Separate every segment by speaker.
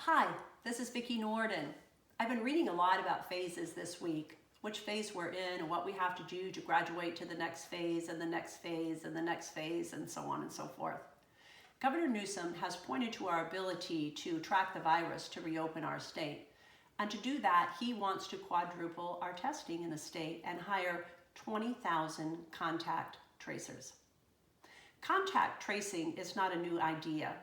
Speaker 1: Hi, this is Vicki Norden. I've been reading a lot about phases this week, which phase we're in and what we have to do to graduate to the next phase and the next phase and the next phase and so on and so forth. Governor Newsom has pointed to our ability to track the virus to reopen our state. And to do that, he wants to quadruple our testing in the state and hire 20,000 contact tracers. Contact tracing is not a new idea,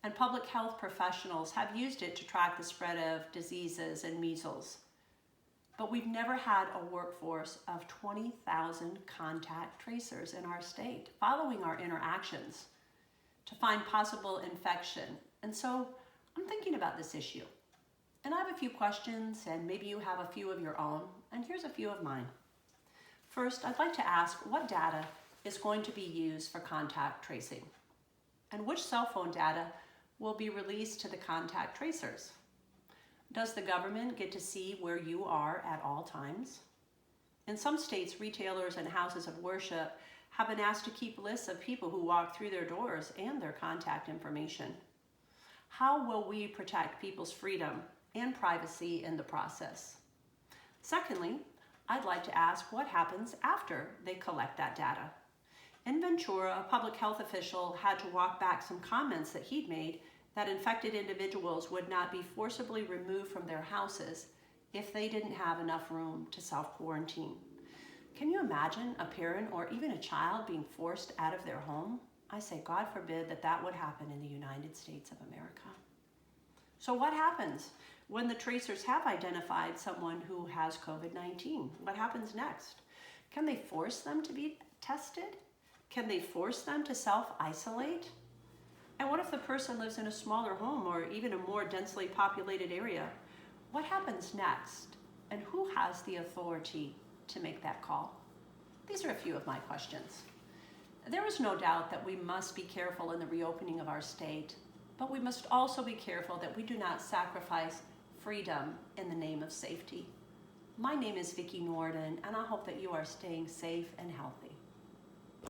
Speaker 1: and public health professionals have used it to track the spread of diseases and measles. But we've never had a workforce of 20,000 contact tracers in our state following our interactions to find possible infection. And so I'm thinking about this issue. And I have a few questions, and maybe you have a few of your own, and here's a few of mine. First, I'd like to ask what data is going to be used for contact tracing, and which cell phone data will be released to the contact tracers. Does the government get to see where you are at all times? In some states, retailers and houses of worship have been asked to keep lists of people who walk through their doors and their contact information. How will we protect people's freedom and privacy in the process? Secondly, I'd like to ask what happens after they collect that data. In Ventura, a public health official had to walk back some comments that he'd made that infected individuals would not be forcibly removed from their houses if they didn't have enough room to self-quarantine. Can you imagine a parent or even a child being forced out of their home? I say, God forbid that that would happen in the United States of America. So what happens when the tracers have identified someone who has COVID-19? What happens next? Can they force them to be tested? Can they force them to self-isolate? And what if the person lives in a smaller home or even a more densely populated area? What happens next? And who has the authority to make that call? These are a few of my questions. There is no doubt that we must be careful in the reopening of our state, but we must also be careful that we do not sacrifice freedom in the name of safety. My name is Vicki Norden, and I hope that you are staying safe and healthy.